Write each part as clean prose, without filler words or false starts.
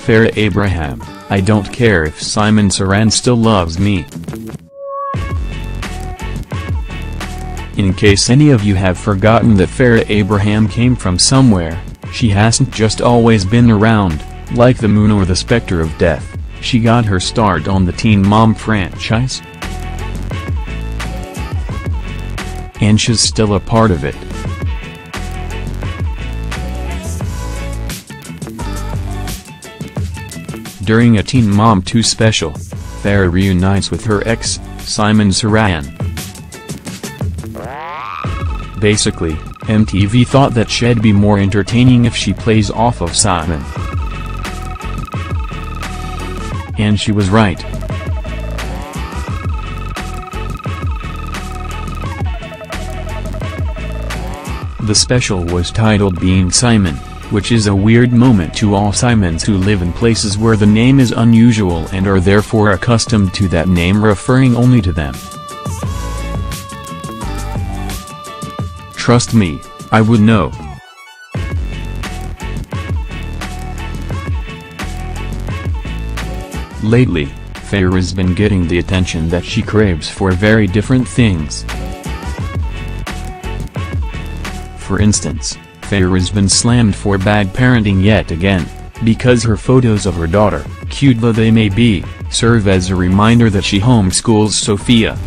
Farrah Abraham, I don't care if Saran still loves me. In case any of you have forgotten that Farrah Abraham came from somewhere, she hasn't just always been around, like the moon or the specter of death. She got her start on the Teen Mom franchise, and she's still a part of it. During a Teen Mom 2 special, Farrah reunites with her ex, Saran. Basically, MTV thought that she'd be more entertaining if she plays off of Saran. And she was right. The special was titled Being Simon, which is a weird moment to all Simons who live in places where the name is unusual and are therefore accustomed to that name referring only to them. Trust me, I would know. Lately, Farrah's been getting the attention that she craves for very different things. For instance, Farrah's been slammed for bad parenting yet again, because her photos of her daughter, cute though they may be, serve as a reminder that she homeschools Sophia.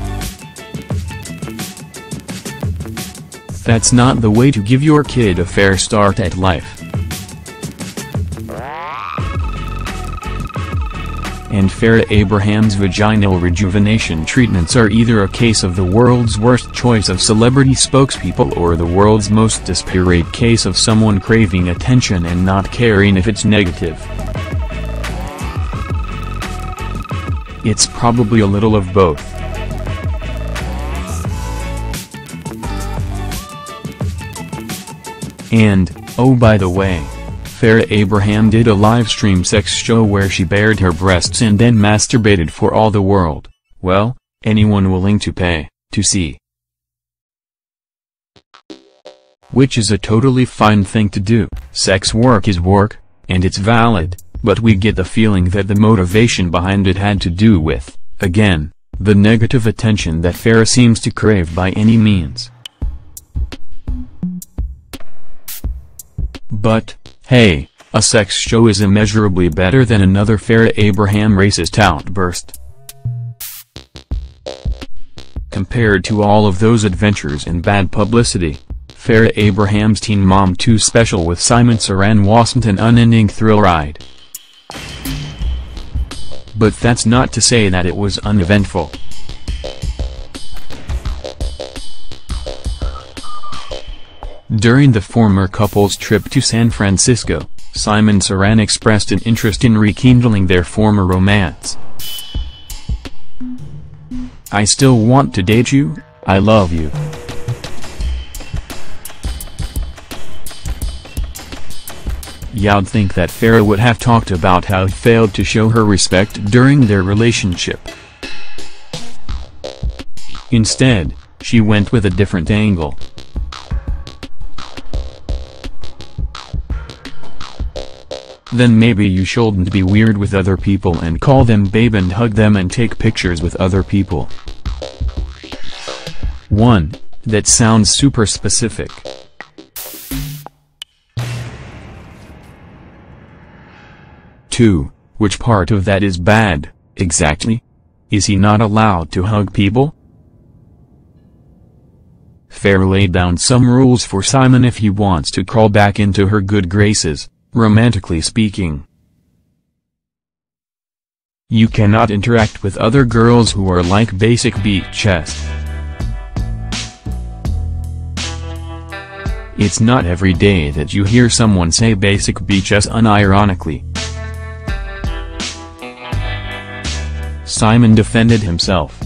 That's not the way to give your kid a fair start at life. And Farrah Abraham's vaginal rejuvenation treatments are either a case of the world's worst choice of celebrity spokespeople or the world's most desperate case of someone craving attention and not caring if it's negative. It's probably a little of both. And, oh by the way, Farrah Abraham did a live-stream sex show where she bared her breasts and then masturbated for all the world, well, anyone willing to pay, to see. Which is a totally fine thing to do. Sex work is work, and it's valid, but we get the feeling that the motivation behind it had to do with, again, the negative attention that Farrah seems to crave by any means. But, hey, a sex show is immeasurably better than another Farrah Abraham racist outburst. Compared to all of those adventures in bad publicity, Farrah Abraham's Teen Mom 2 special with Saran wasn't an unending thrill ride. But that's not to say that it was uneventful. During the former couple's trip to San Francisco, Saran expressed an interest in rekindling their former romance. "I still want to date you, I love you." You'd think that Farrah would have talked about how he failed to show her respect during their relationship. Instead, she went with a different angle. Then maybe you shouldn't be weird with other people and call them babe and hug them and take pictures with other people. 1. That sounds super specific. 2. Which part of that is bad, exactly? Is he not allowed to hug people? Farrah laid down some rules for Simon if he wants to crawl back into her good graces. Romantically speaking. You cannot interact with other girls who are like basic bitches. It's not every day that you hear someone say basic bitches unironically. Simon defended himself.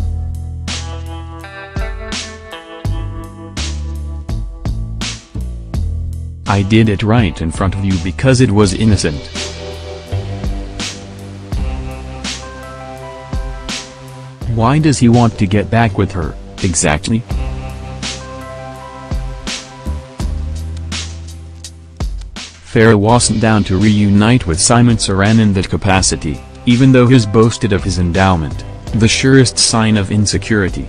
"I did it right in front of you because it was innocent." Why does he want to get back with her, exactly? Farrah wasn't down to reunite with Simon Saran in that capacity, even though his boasted of his endowment, the surest sign of insecurity.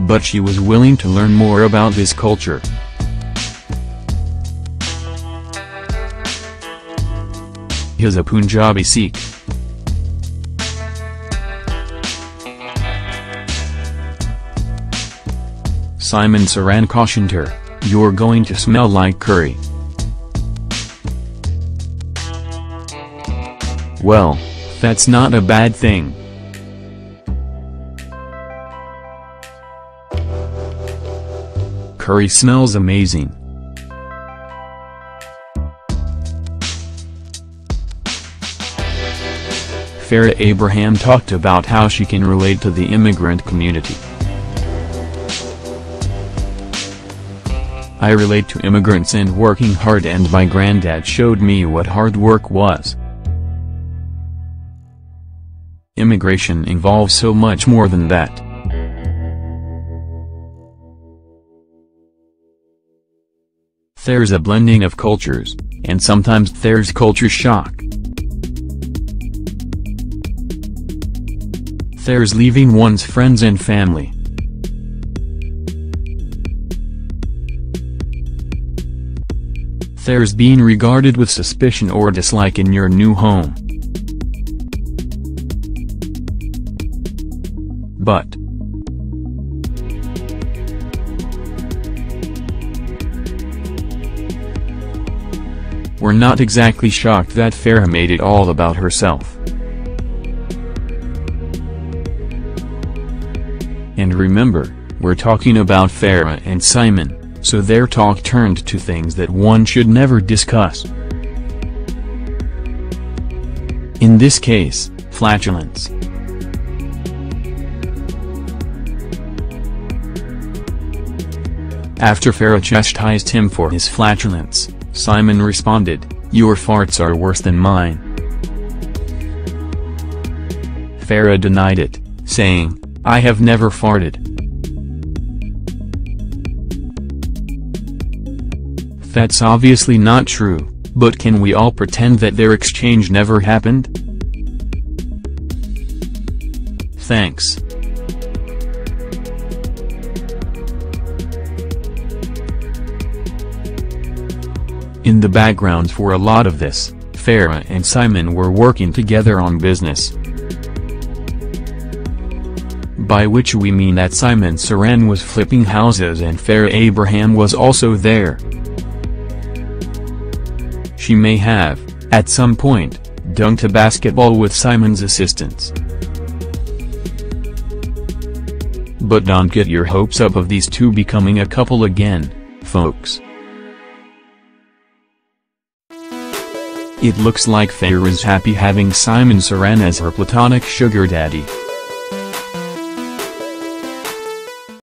But she was willing to learn more about his culture. He's a Punjabi Sikh. Simon Saran cautioned her, "You're going to smell like curry." Well, that's not a bad thing. Curry smells amazing. Farrah Abraham talked about how she can relate to the immigrant community. "I relate to immigrants and working hard, and my granddad showed me what hard work was. Immigration involves so much more than that. There's a blending of cultures, and sometimes there's culture shock. There's leaving one's friends and family. There's being regarded with suspicion or dislike in your new home. But we're not exactly shocked that Farrah made it all about herself. And remember, we're talking about Farrah and Simon, so their talk turned to things that one should never discuss. In this case, flatulence. After Farrah chastised him for his flatulence, Simon responded, "Your farts are worse than mine." Farrah denied it, saying, "I have never farted." That's obviously not true, but can we all pretend that their exchange never happened? Thanks. In the background for a lot of this, Farrah and Simon were working together on business. By which we mean that Simon Saran was flipping houses and Farrah Abraham was also there. She may have, at some point, dunked a basketball with Simon's assistance. But don't get your hopes up of these two becoming a couple again, folks. It looks like Farrah is happy having Simon Saran as her platonic sugar daddy.